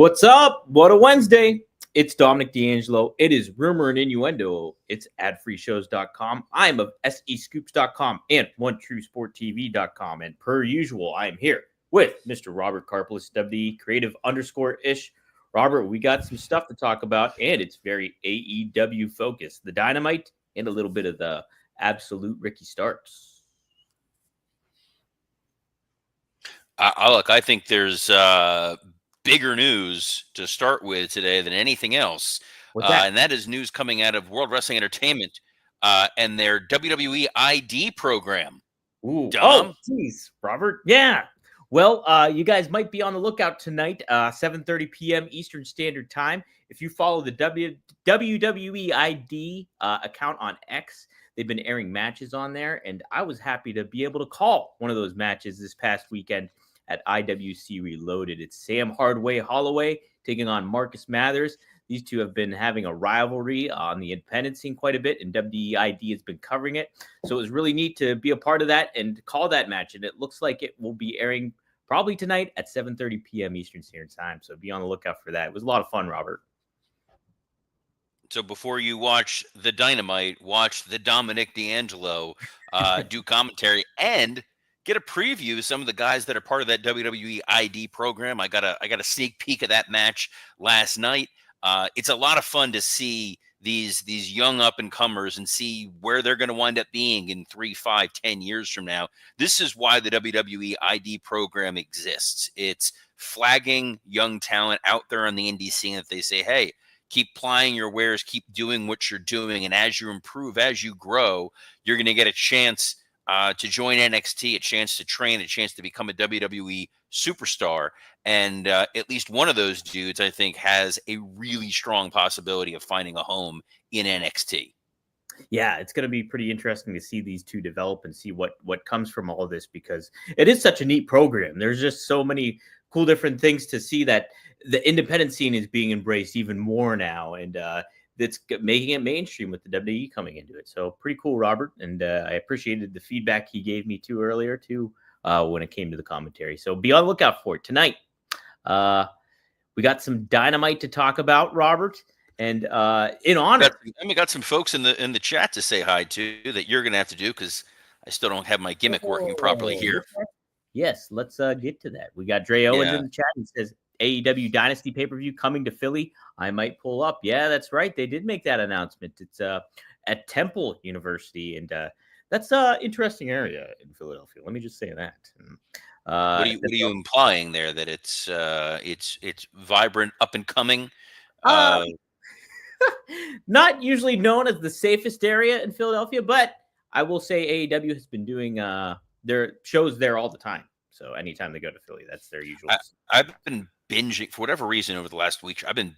What's up? What a Wednesday. It's Dominic D'Angelo. It is Rumor and Innuendo. It's adfreeshows.com. I'm of SEScoops.com and OneTrueSportTV.com. And per usual, I am here with Mr. Robert Karpelis, WD Creative _ish. Robert, we got some stuff to talk about, and it's very AEW focused. The Dynamite and a little bit of the absolute Ricky Starks. Look, I think there's bigger news to start with today than anything else. And that is news coming out of World Wrestling Entertainment and their WWE ID program. Ooh. Oh, geez, Robert. Yeah. Well, you guys might be on the lookout tonight, 7:30 p.m. Eastern Standard Time. If you follow the WWE ID account on X, they've been airing matches on there, and I was happy to be able to call one of those matches this past weekend at IWC Reloaded. It's Sam Holloway taking on Marcus Mathers. These two have been having a rivalry on the independent scene quite a bit, and WEID has been covering it. So it was really neat to be a part of that and call that match. And it looks like it will be airing probably tonight at 7:30 p.m. Eastern Standard Time. So be on the lookout for that. It was a lot of fun, Robert. So before you watch the Dynamite, watch the Dominic D'Angelo do commentary and get a preview of some of the guys that are part of that WWE ID program. I got a sneak peek of that match last night. It's a lot of fun to see these young up and comers and see where they're going to wind up being in 3, 5, 10 years from now. This is why the WWE ID program exists. It's flagging young talent out there on the indie scene that they say, hey, keep plying your wares, keep doing what you're doing. And as you improve, as you grow, you're going to get a chance to join NXT, a chance to train, a chance to become a WWE superstar. And at least one of those dudes, I think, has a really strong possibility of finding a home in NXT. Yeah, it's going to be pretty interesting to see these two develop and see what comes from all of this, because it is such a neat program. There's just so many cool different things to see that the independent scene is being embraced even more now. And that's making it mainstream with the WWE coming into it. So pretty cool, Robert. And I appreciated the feedback he gave me too earlier too when it came to the commentary. So be on the lookout for it tonight. We got some Dynamite to talk about, Robert. And in honor, we got some folks in the chat to say hi to that you're going to have to do because I still don't have my gimmick working properly here. Yes, let's get to that. We got Dre Owens in the chat. He says AEW Dynasty pay-per-view coming to Philly. I might pull up. Yeah, that's right. They did make that announcement. It's at Temple University, and that's an interesting area in Philadelphia. Let me just say that. What are you implying there? That it's vibrant, up and coming? Not usually known as the safest area in Philadelphia, but I will say AEW has been doing their shows there all the time. So anytime they go to Philly, that's their usual. I've been binging for whatever reason over the last week. I've been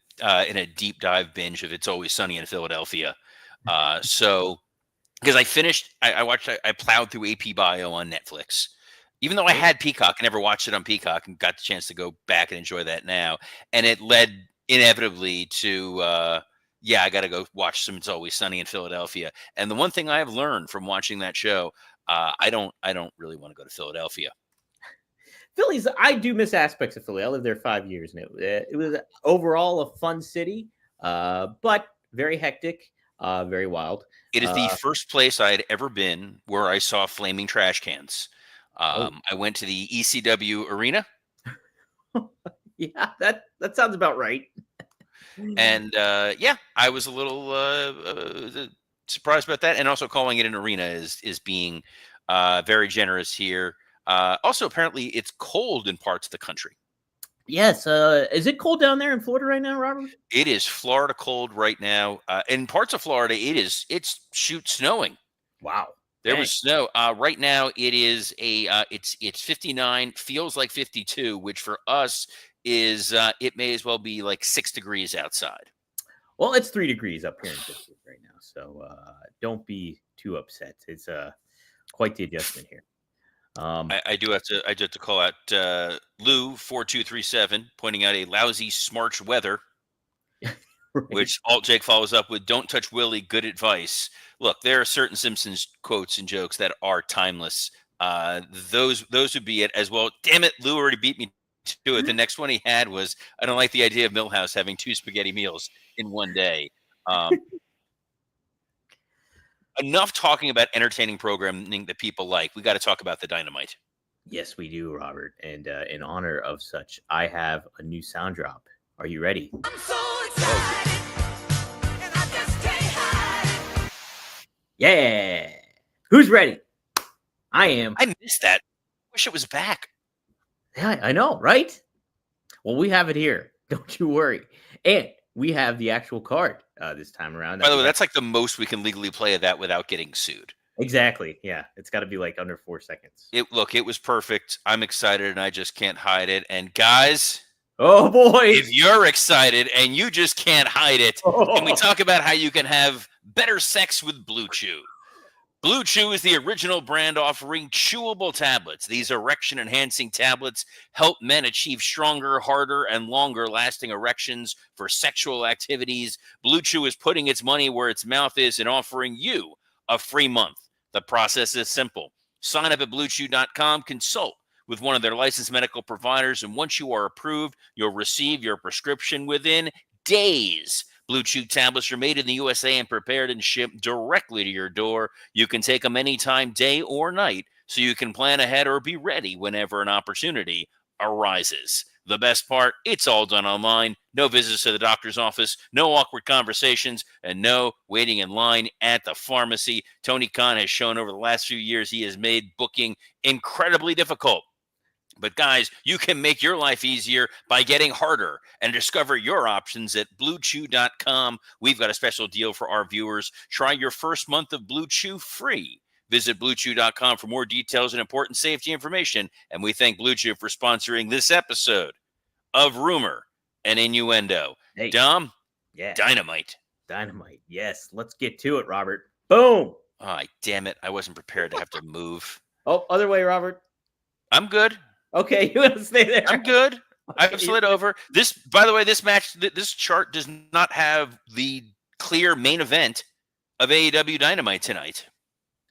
in a deep dive binge of It's Always Sunny in Philadelphia. So because I plowed through AP Bio on Netflix. Even though I had Peacock, I never watched it on Peacock and got the chance to go back and enjoy that now. And it led inevitably to, I got to go watch some It's Always Sunny in Philadelphia. And the one thing I have learned from watching that show, I don't really want to go to Philadelphia. I do miss aspects of Philly. I lived there 5 years, and it was overall a fun city, but very hectic, very wild. It is the first place I had ever been where I saw flaming trash cans. I went to the ECW arena. Yeah, that sounds about right. And I was a little surprised about that. And also calling it an arena is being very generous here. Also, apparently, it's cold in parts of the country. Yes. Is it cold down there in Florida right now, Robert? It is Florida cold right now. In parts of Florida, it's snowing. Wow. There was snow. Right now, it is it's 59, feels like 52, which for us is it may as well be like 6 degrees outside. Well, it's 3 degrees up here in Pittsburgh right now, so don't be too upset. It's quite the adjustment here. I do have to call out Lou 4237 pointing out a lousy smarch weather, right. Which Alt Jake follows up with "Don't touch Willie, good advice." Look, there are certain Simpsons quotes and jokes that are timeless. Those would be it as well. Damn it, Lou already beat me to it. The next one he had was, I don't like the idea of Milhouse having 2 spaghetti meals in one day. Enough talking about entertaining programming that people like. We got to talk about the Dynamite. Yes, we do, Robert. And in honor of such, I have a new sound drop. Are you ready? I'm so excited, and I just can't hide it. Yeah. Who's ready? I am. I missed that. Wish it was back. Yeah, I know, right? Well, we have it here. Don't you worry. And we have the actual card this time around. By the way, that's like the most we can legally play of that without getting sued. Exactly. Yeah. It's got to be like under 4 seconds. Look, it was perfect. I'm excited and I just can't hide it. And guys, oh boy, if you're excited and you just can't hide it, can we talk about how you can have better sex with BlueChew? BlueChew is the original brand offering chewable tablets. These erection-enhancing tablets help men achieve stronger, harder, and longer-lasting erections for sexual activities. BlueChew is putting its money where its mouth is and offering you a free month. The process is simple. Sign up at BlueChew.com, consult with one of their licensed medical providers, and once you are approved, you'll receive your prescription within days. BlueChew tablets are made in the USA and prepared and shipped directly to your door. You can take them anytime, day or night, so you can plan ahead or be ready whenever an opportunity arises. The best part, it's all done online. No visits to the doctor's office, no awkward conversations, and no waiting in line at the pharmacy. Tony Khan has shown over the last few years he has made booking incredibly difficult. But guys, you can make your life easier by getting harder and discover your options at BlueChew.com. We've got a special deal for our viewers. Try your first month of BlueChew free. Visit BlueChew.com for more details and important safety information. And we thank BlueChew for sponsoring this episode of Rumor and Innuendo. Hey. Dom, yeah. Dynamite. Dynamite. Yes, let's get to it, Robert. Boom. Oh, damn it. I wasn't prepared to have to move. Oh, other way, Robert. I'm good. Okay, you want to stay there? I'm good. Okay. I've slid over. This, by the way, this match, this chart does not have the clear main event of AEW Dynamite tonight.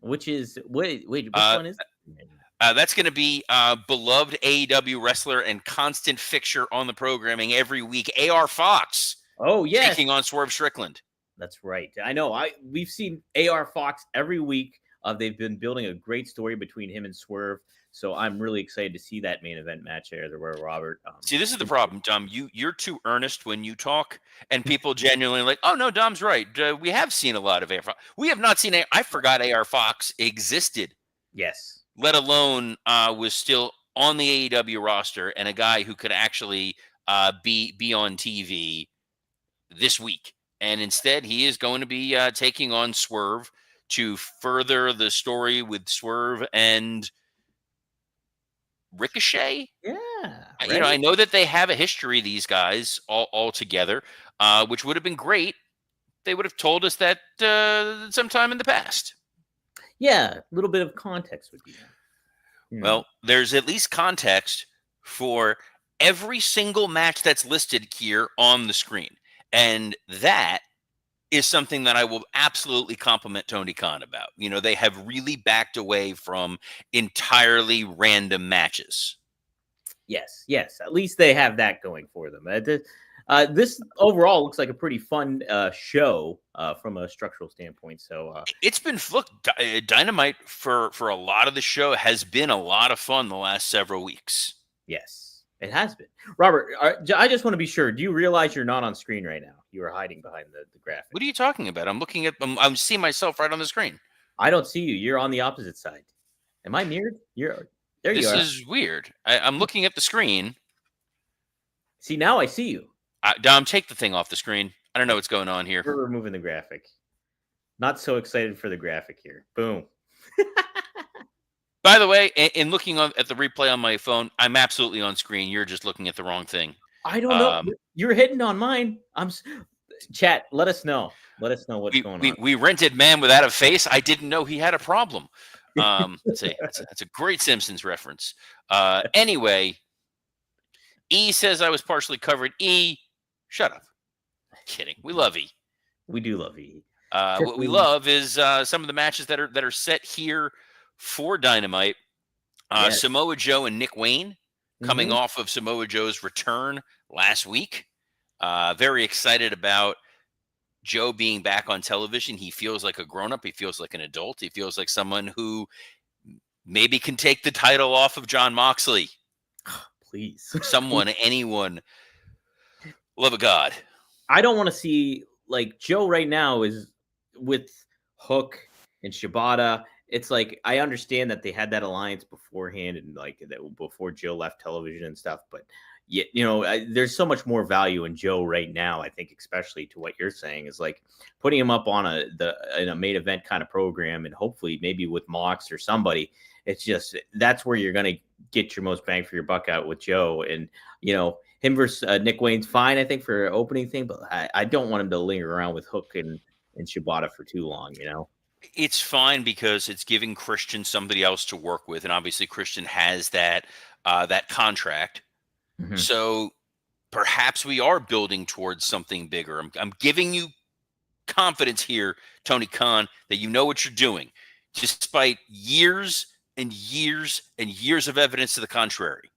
Which is, which one is that? That's going to be beloved AEW wrestler and constant fixture on the programming every week, AR Fox. Oh, yes. Taking on Swerve Strickland. That's right. I know. We've seen AR Fox every week. They've been building a great story between him and Swerve. So I'm really excited to see that main event match there, where Robert. See, this is the problem, Dom. You're too earnest when you talk, and people genuinely like, oh no, Dom's right. We have seen a lot of AR Fox. We have not seen. I forgot AR Fox existed. Yes. Let alone was still on the AEW roster and a guy who could actually be on TV this week. And instead, he is going to be taking on Swerve to further the story with Swerve and Ricochet. Yeah. You know, I know that they have a history, these guys all together, which would have been great. They would have told us that sometime in the past. Yeah, a little bit of context would be nice. Well, there's at least context for every single match that's listed here on the screen. And that is something that I will absolutely compliment Tony Khan about. You know, they have really backed away from entirely random matches. Yes. At least they have that going for them. This overall looks like a pretty fun show from a structural standpoint. So it's been, look, Dynamite for a lot of the show has been a lot of fun the last several weeks. Yes, it has been. Robert, I just want to be sure. Do you realize you're not on screen right now? You are hiding behind the graphic. What are you talking about? I'm looking at, I'm seeing myself right on the screen. I don't see you. You're on the opposite side. Am I mirrored? There you are. This is weird. I'm looking at the screen. See, now I see you. Dom, take the thing off the screen. I don't know what's going on here. We're removing the graphic. Not so excited for the graphic here. Boom. By the way, in looking at the replay on my phone, I'm absolutely on screen. You're just looking at the wrong thing. I don't know. You're hitting on mine. Chat, let us know. Let us know what's going on. We rented Man Without a Face. I didn't know he had a problem. Let's see. That's a great Simpsons reference. Anyway, E says I was partially covered. E, shut up. Kidding. We love E. We do love E. What we love is some of the matches that are set here for Dynamite. Yes. Samoa Joe and Nick Wayne coming off of Samoa Joe's return last week. Very excited about Joe being back on television. He feels like a grown-up. He feels like an adult. He feels like someone who maybe can take the title off of Jon Moxley. Please. Someone, anyone. Love of God. I don't want to see, like, Joe right now is with Hook and Shibata. It's like, I understand that they had that alliance beforehand and like that before Joe left television and stuff, but yet, there's so much more value in Joe right now. I think, especially to what you're saying, is like putting him up on in a main event kind of program, and hopefully maybe with Mox or somebody. It's just, that's where you're gonna get your most bang for your buck out with Joe. And him versus Nick Wayne's fine, I think, for an opening thing, but I don't want him to linger around with Hook and Shibata for too long. It's fine because it's giving Christian somebody else to work with, and obviously Christian has that contract. So perhaps we are building towards something bigger. I'm giving you confidence here, Tony Khan, that you know what you're doing, despite years and years and years of evidence to the contrary.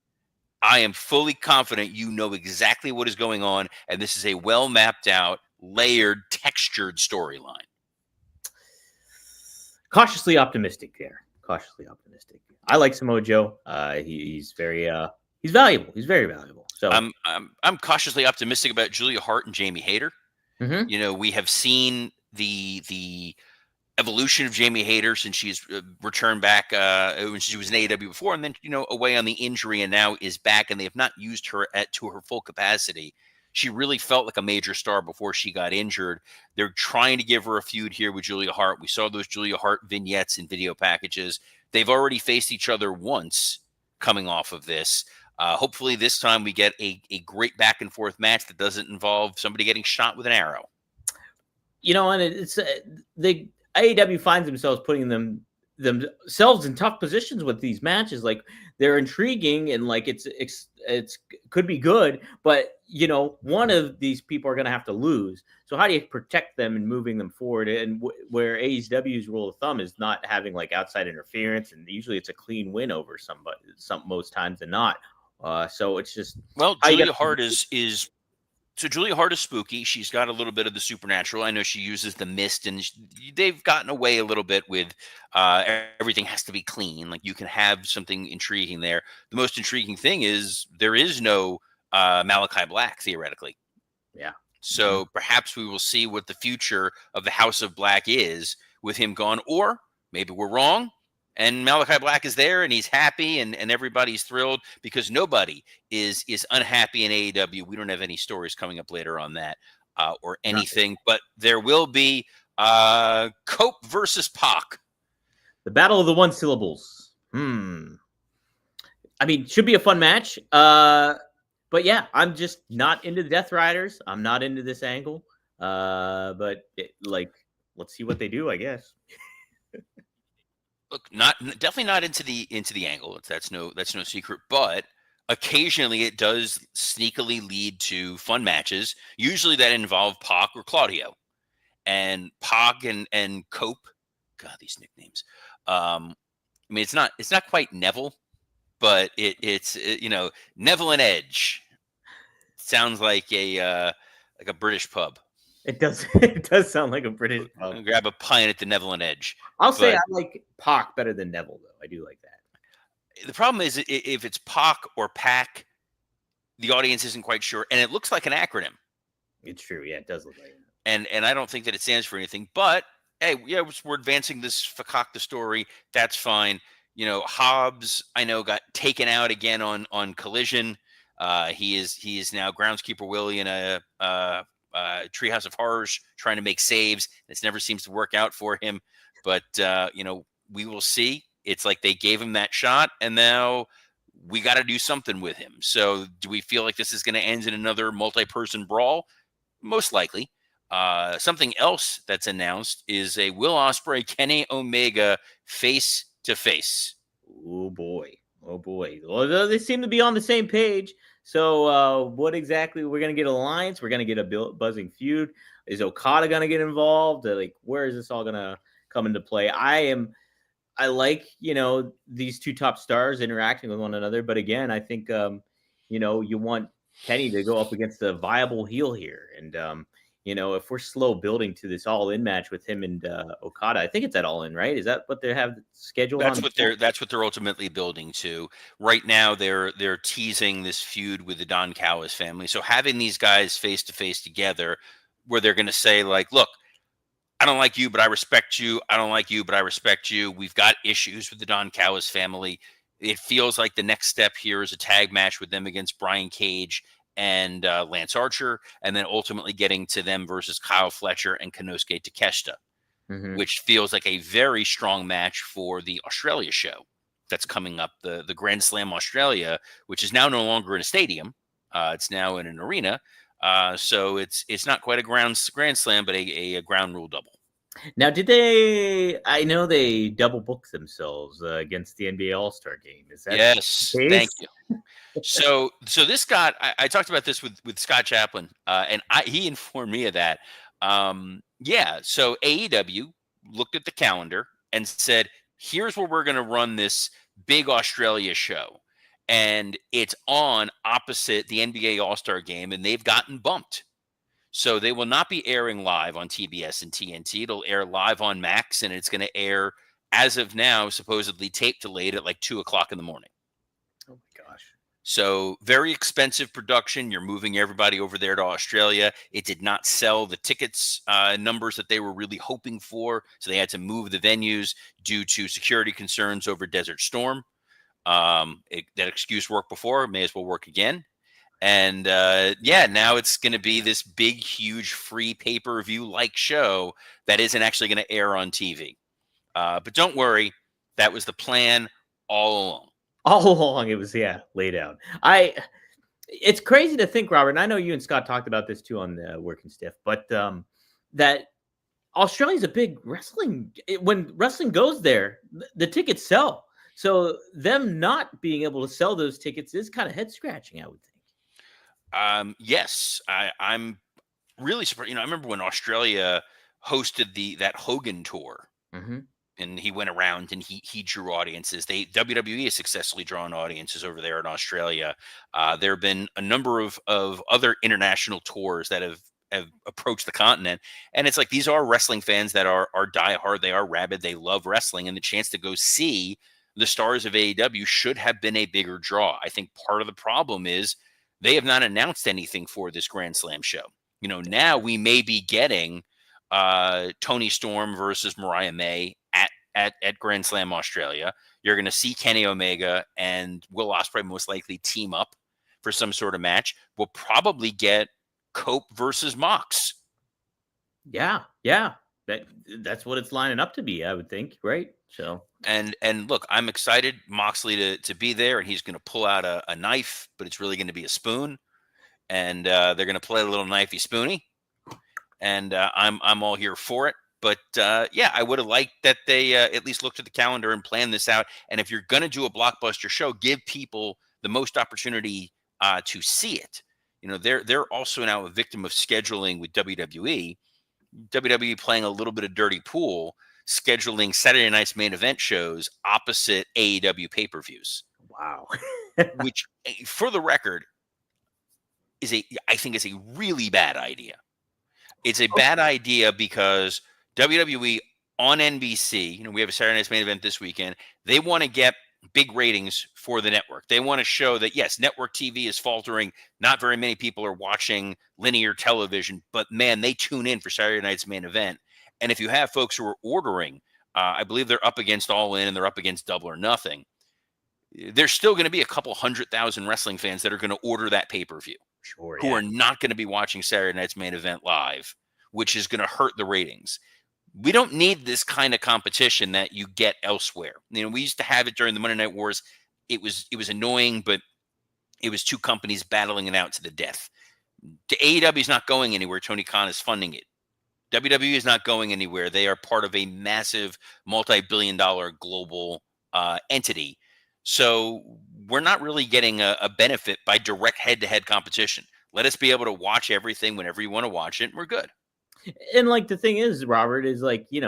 I am fully confident you know exactly what is going on, and this is a well mapped out, layered, textured storyline. Cautiously optimistic there. Cautiously optimistic. I like Samoa Joe. He's very he's valuable. He's very valuable. So I'm cautiously optimistic about Julia Hart and Jamie Hayter. We have seen the evolution of Jamie Hayter since she's returned back when she was in AEW before, and then away on the injury, and now is back, and they have not used her to her full capacity. She really felt like a major star before she got injured. They're trying to give her a feud here with Julia Hart. We saw those Julia Hart vignettes and video packages. They've already faced each other once coming off of this. Hopefully this time we get a great back and forth match that doesn't involve somebody getting shot with an arrow. And it's the AEW finds themselves putting themselves in tough positions with these matches. Like, they're intriguing and like it's could be good, but one of these people are going to have to lose. So how do you protect them and moving them forward? And where AEW's rule of thumb is not having like outside interference, and usually it's a clean win over somebody, most times than not. So it's just, Julia Hart is So Julia Hart is spooky. She's got a little bit of the supernatural. I know she uses the mist, and they've gotten away a little bit with everything has to be clean. Like, you can have something intriguing there. The most intriguing thing is there is no Malachi Black, theoretically. Yeah. So perhaps we will see what the future of the House of Black is with him gone, or maybe we're wrong. And Malachi Black is there, and he's happy, and everybody's thrilled, because nobody is unhappy in AEW. We don't have any stories coming up later on that or anything, but there will be Cope versus PAC. The Battle of the One Syllables. I mean, should be a fun match. But yeah, I'm just not into the Death Riders. I'm not into this angle. But let's see what they do, I guess. Look, definitely not into the angle. That's no secret. But occasionally it does sneakily lead to fun matches. Usually that involve PAC or Claudio, and PAC and Cope. God, these nicknames. I mean, it's not quite Neville, but it's Neville and Edge. Sounds like a British pub. It does. It does sound like a British pub. Grab a pint at the Neville and Edge. I'll say I like PAC better than Neville, though. I do like that. The problem is, if it's PAC or PAC, the audience isn't quite sure, and it looks like an acronym. It's true. Yeah, it does look like it. And I don't think that it stands for anything. But hey, yeah, we're advancing this Fakak the story. That's fine. Hobbs, I know, got taken out again on Collision. He is now groundskeeper Willie in a Treehouse of Horrors, trying to make saves. This never seems to work out for him, but we will see. It's like they gave him that shot, and now we got to do something with him. So do we feel like this is going to end in another multi-person brawl? Most likely. Something else that's announced is a Will Ospreay, Kenny Omega face-to-face. Oh boy. Well, they seem to be on the same page. So what exactly? We're going to get alliance. We're going to get a buzzing feud. Is Okada going to get involved? Where is this all going to come into play? I am I like, these two top stars interacting with one another. But again, I think, you want Kenny to go up against a viable heel here. And, if we're slow building to this all in match with him and Okada, I think it's at all in, right? Is that what they have scheduled on? That's what they're ultimately building to. Right now, they're teasing this feud with the Don Callis family. So having these guys face to face together, where they're going to say like, "Look, I don't like you, but I respect you. I don't like you, but I respect you. We've got issues with the Don Callis family. It feels like the next step here is a tag match with them against Brian Cage and Lance Archer, and then ultimately getting to them versus Kyle Fletcher and Konosuke Takeshita, Mhm. which feels like a very strong match for the Australia show that's coming up, the Grand Slam Australia, which is now no longer in a stadium. It's now in an arena. So it's not quite a Grand Slam, but a ground rule double. Now, I know they double booked themselves against the NBA All-Star game. Is that Yes, the thank case? you. So this got I talked about this with Scott Chaplin, and he informed me of that. Yeah, so AEW looked at the calendar and said, "Here's where we're going to run this big Australia show," and it's on opposite the NBA All Star Game, and they've gotten bumped. So they will not be airing live on TBS and TNT. It'll air live on Max, and it's going to air as of now, supposedly tape delayed at like 2 o'clock in the morning. Oh my gosh. So very expensive production. You're moving everybody over there to Australia. It did not sell the tickets numbers that they were really hoping for. So they had to move the venues due to security concerns over Desert Storm. That excuse worked before, may as well work again. And now it's going to be this big, huge, free pay-per-view like show that isn't actually going to air on TV. But don't worry, that was the plan all along. All along, it was laid out. It's crazy to think, Robert. And I know you and Scott talked about this too on the Working Stiff, but that Australia's a big wrestling. When wrestling goes there, the tickets sell. So them not being able to sell those tickets is kind of head scratching, I would think. Yes, I'm really surprised. I remember when Australia hosted that Hogan tour, Mm-hmm. and he went around and he drew audiences. WWE has successfully drawn audiences over there in Australia. There have been a number of other international tours that have approached the continent, and it's like these are wrestling fans that are diehard. They are rabid. They love wrestling, and the chance to go see the stars of AEW should have been a bigger draw. I think part of the problem is they have not announced anything for this Grand Slam show. Now we may be getting Tony Storm versus Mariah May at Grand Slam Australia. You're going to see Kenny Omega and Will Ospreay most likely team up for some sort of match. We'll probably get Cope versus Mox. Yeah. That's what it's lining up to be, I would think, right? So and look, I'm excited Moxley to be there, and he's going to pull out a knife, but it's really going to be a spoon, and they're going to play a little knifey spoony, and I'm all here for it. But I would have liked that they at least looked at the calendar and planned this out. And if you're going to do a blockbuster show, give people the most opportunity to see it. They're also now a victim of scheduling with WWE. WWE playing a little bit of dirty pool, scheduling Saturday night's main event shows opposite AEW pay-per-views. Wow. Which, for the record, I think is a really bad idea. It's a bad idea because WWE on NBC, we have a Saturday night's main event this weekend. They want to get big ratings for the network. They want to show that, yes, network TV is faltering. Not very many people are watching linear television, but man, they tune in for Saturday night's main event. And if you have folks who are ordering, I believe they're up against All In and they're up against Double or Nothing. There's still going to be a couple 100,000 wrestling fans that are going to order that pay-per-view. Sure, who are not going to be watching Saturday night's main event live, which is going to hurt the ratings. We don't need this kind of competition that you get elsewhere. We used to have it during the Monday Night Wars. It was annoying, but it was two companies battling it out to the death. AEW is not going anywhere. Tony Khan is funding it. WWE is not going anywhere. They are part of a massive multi-billion-dollar global entity. So we're not really getting a benefit by direct head-to-head competition. Let us be able to watch everything whenever you want to watch it, and we're good. And like the thing is, Robert, is like, you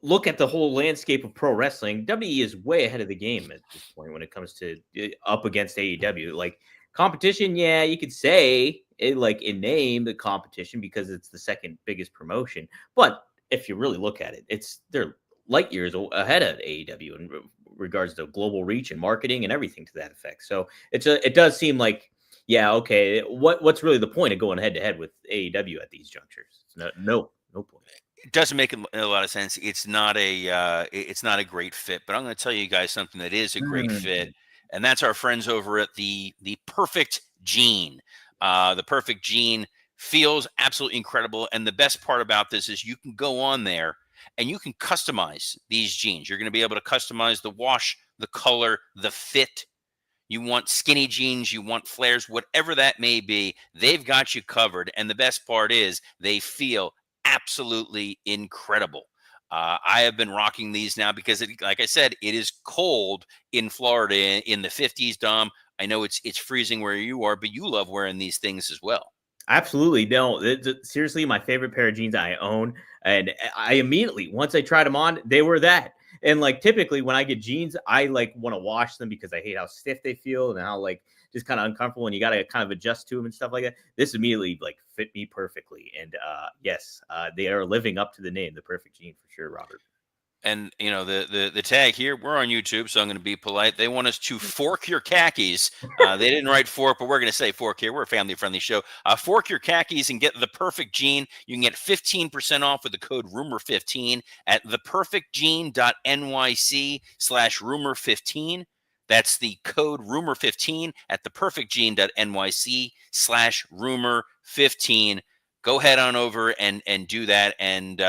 look at the whole landscape of pro wrestling, WWE is way ahead of the game at this point when it comes to up against AEW. Like competition, yeah, you could say it like in name the competition because it's the second biggest promotion. But if you really look at it, they're light years ahead of AEW in regards to global reach and marketing and everything to that effect. So it does seem like yeah, okay. What's really the point of going head to head with AEW at these junctures? No point. It doesn't make a lot of sense. It's not a great fit. But I'm going to tell you guys something that is a great fit, Mm. and that's our friends over at the Perfect Gene. The Perfect Gene feels absolutely incredible, and the best part about this is you can go on there and you can customize these jeans. You're going to be able to customize the wash, the color, the fit. You want skinny jeans, you want flares, whatever that may be, they've got you covered. And the best part is they feel absolutely incredible. I have been rocking these now because, like I said, it is cold in Florida in the 50s, Dom. I know it's freezing where you are, but you love wearing these things as well. Absolutely. No, seriously, my favorite pair of jeans I own. And I immediately, once I tried them on, they were that. And like typically when I get jeans, I like want to wash them because I hate how stiff they feel and how like just kind of uncomfortable and you got to kind of adjust to them and stuff like that. This immediately like fit me perfectly. And yes, they are living up to the name, the perfect jean for sure, Robert. And the tag here, we're on YouTube, so I'm going to be polite. They want us to fork your khakis. They didn't write fork, but we're going to say fork here. We're a family friendly show. Fork your khakis and get the perfect jean. You can get 15% off with the code rumor15 at theperfectgene.nyc/rumor15. That's the code rumor15 at theperfectgene.nyc/rumor15. Go head on over and do that. And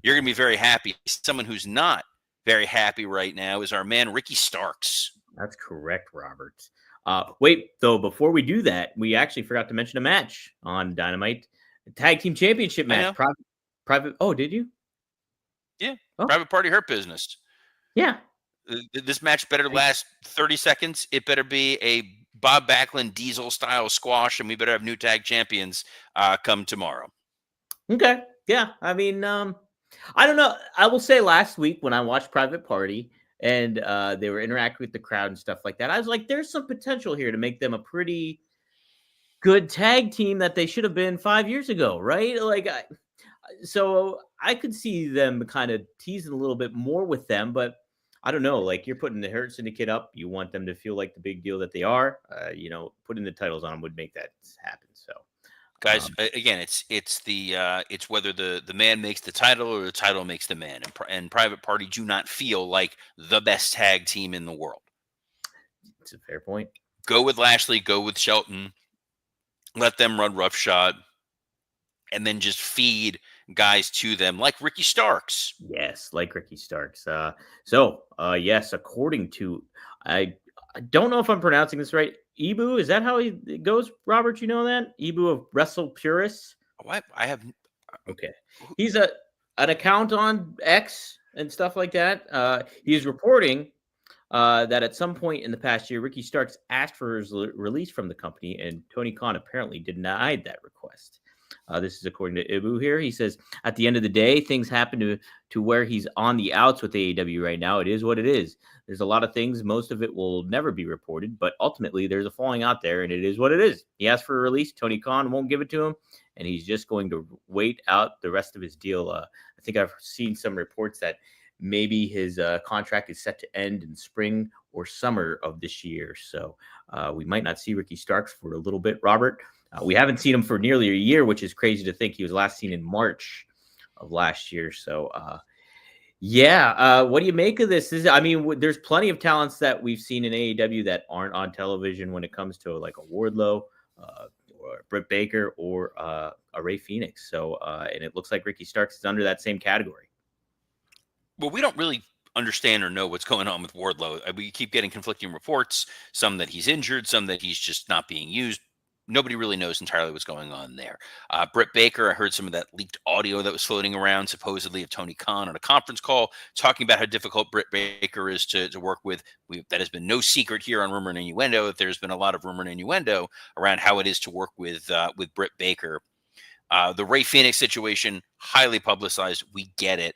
you're going to be very happy. Someone who's not very happy right now is our man, Ricky Starks. That's correct, Robert. Wait, though, before we do that, we actually forgot to mention a match on Dynamite, a tag team championship I match. know. Private. Oh, did you? Yeah. Oh, Private Party Hurt Business. yeah. This match better last 30 seconds. It better be a Bob Backlund Diesel style squash, and we better have new tag champions come tomorrow. Okay. Yeah. I mean, I don't know. I will say last week when I watched Private Party and they were interacting with the crowd and stuff like that, I was like, there's some potential here to make them a pretty good tag team that they should have been 5 years ago, right? So I could see them kind of teasing a little bit more with them, but I don't know. Like you're putting the Hurt Syndicate up, you want them to feel like the big deal that they are. Putting the titles on them would make that happen. So, Guys, um, again, it's whether the man makes the title or the title makes the man, and Private Party do not feel like the best tag team in the world. it's a fair point. Go with Lashley, go with Shelton, let them run roughshod, and then just feed guys to them like Ricky Starks. Yes, like Ricky Starks. Yes, according to I don't know if I'm pronouncing this right. Ibu, is that how it goes, Robert? You know that? Ibu of Wrestle Purists. What I have Okay. He's an account on X and stuff like that. He's reporting that at some point in the past year, Ricky Starks asked for his release from the company, and Tony Khan apparently denied that request. This is according to Ibu here. He says, at the end of the day, things happen to where he's on the outs with AEW right now. It is what it is. There's a lot of things. Most of it will never be reported, but ultimately there's a falling out there, and it is what it is. He asked for a release. Tony Khan won't give it to him, and he's just going to wait out the rest of his deal. I think I've seen some reports that maybe his contract is set to end in spring or summer of this year. So we might not see Ricky Starks for a little bit, Robert. We haven't seen him for nearly a year, which is crazy to think. He was last seen in March of last year. So, what do you make of this? There's plenty of talents that we've seen in AEW that aren't on television when it comes to like a Wardlow or a Britt Baker or a Ray Phoenix. So, and it looks like Ricky Starks is under that same category. Well, we don't really understand or know what's going on with Wardlow. We keep getting conflicting reports, some that he's injured, some that he's just not being used. Nobody really knows entirely what's going on there. Britt Baker, I heard some of that leaked audio that was floating around, supposedly of Tony Khan on a conference call, talking about how difficult Britt Baker is to work with. That has been no secret here on Rumor and Innuendo, that there's been a lot of rumor and innuendo around how it is to work with Britt Baker. The Ray Phoenix situation, highly publicized. We get it.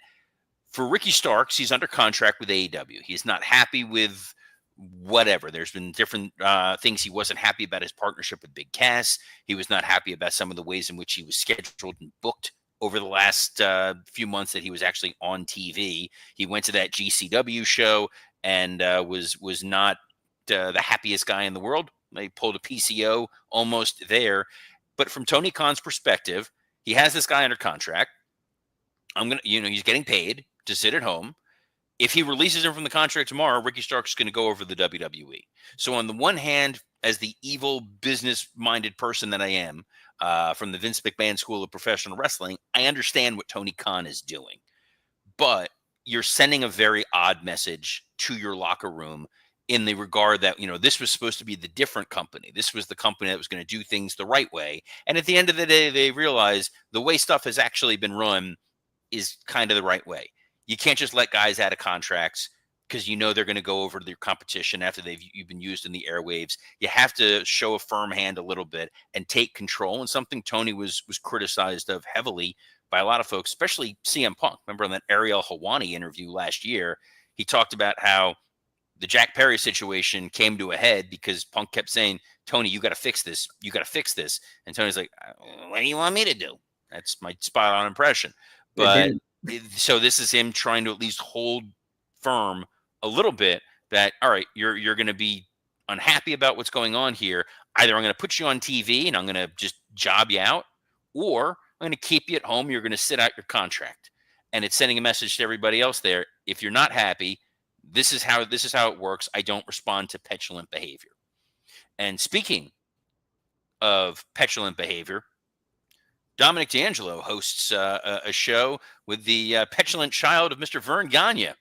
For Ricky Starks, he's under contract with AEW. He's not happy with whatever. There's been different things he wasn't happy about his partnership with Big Cass. He was not happy about some of the ways in which he was scheduled and booked over the last few months that he was actually on TV. He went to that GCW show and was not the happiest guy in the world. They pulled a PCO almost there. But from Tony Khan's perspective, he has this guy under contract. He's getting paid to sit at home. If he releases him from the contract tomorrow, Ricky Starks is going to go over to the WWE. So on the one hand, as the evil business-minded person that I am, from the Vince McMahon School of Professional Wrestling, I understand what Tony Khan is doing. But you're sending a very odd message to your locker room in the regard that, this was supposed to be the different company. This was the company that was going to do things the right way. And at the end of the day, they realize the way stuff has actually been run is kind of the right way. You can't just let guys out of contracts because they're going to go over to their competition after you've been used in the airwaves. You have to show a firm hand a little bit and take control. And something Tony was criticized of heavily by a lot of folks, especially CM Punk. Remember on that Ariel Helwani interview last year, he talked about how the Jack Perry situation came to a head because Punk kept saying, Tony, you got to fix this. You got to fix this. And Tony's like, what do you want me to do? That's my spot on impression. But so this is him trying to at least hold firm a little bit that, all right, you're going to be unhappy about what's going on here. Either I'm going to put you on TV and I'm going to just job you out, or I'm going to keep you at home. You're going to sit out your contract. And it's sending a message to everybody else there. If you're not happy, this is how it works. I don't respond to petulant behavior. And speaking of petulant behavior, Dominic D'Angelo hosts a show with the petulant child of Mr. Vern Gagne.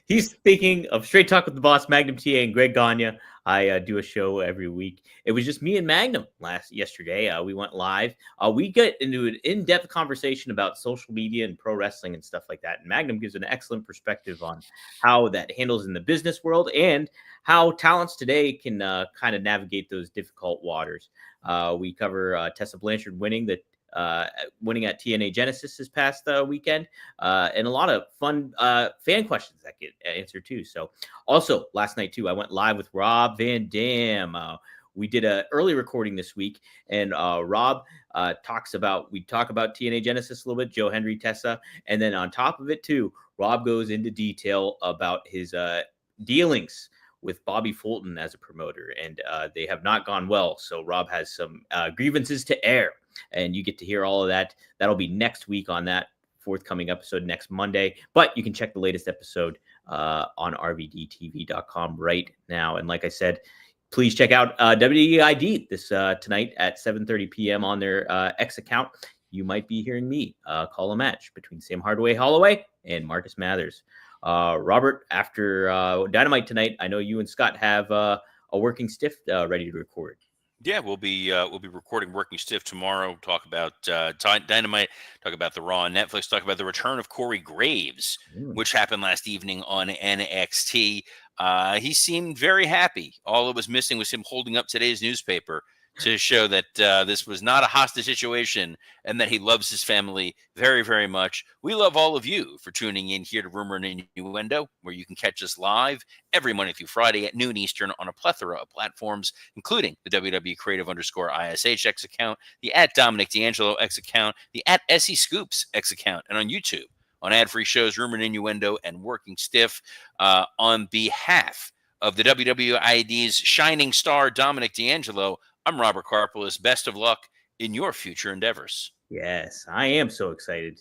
He's speaking of Straight Talk with the Boss, Magnum TA, and Greg Gagne. I do a show every week. It was just me and Magnum yesterday. We went live. We get into an in-depth conversation about social media and pro wrestling and stuff like that. And Magnum gives an excellent perspective on how that handles in the business world and how talents today can kind of navigate those difficult waters. We cover Tessa Blanchard winning at TNA Genesis this past weekend, and a lot of fun fan questions that get answered too. So also last night too, I went live with Rob Van Dam. We did an early recording this week, and Rob talk about TNA Genesis a little bit, Joe Hendry, Tessa, and then on top of it too, Rob goes into detail about his dealings with Bobby Fulton as a promoter, and they have not gone well. So Rob has some grievances to air, and you get to hear all of that. That'll be next week on that forthcoming episode next Monday. But you can check the latest episode on rvdtv.com right now. And like I said, please check out WEID this tonight at 7:30 p.m. on their X account. You might be hearing me call a match between Sam Hardaway Holloway and Marcus Mathers. Robert, after Dynamite tonight, I know you and Scott have a working stiff ready to record. Yeah, we'll be recording Working Stiff tomorrow. Talk about Dynamite. Talk about the Raw on Netflix. Talk about the return of Corey Graves, which happened last evening on NXT. He seemed very happy. All it was missing was him holding up today's newspaper to show that this was not a hostage situation and that he loves his family very, very much. We love all of you for tuning in here to Rumor and Innuendo, where you can catch us live every Monday through Friday at noon Eastern on a plethora of platforms, including the WWE Creative _ISH X account, the @Dominic D'Angelo X account, the @SE Scoops X account, and on YouTube on ad-free shows Rumor and Innuendo and Working Stiff. On behalf of the WWID's shining star, Dominic D'Angelo, I'm Robert Karpelis. Best of luck in your future endeavors. Yes, I am so excited.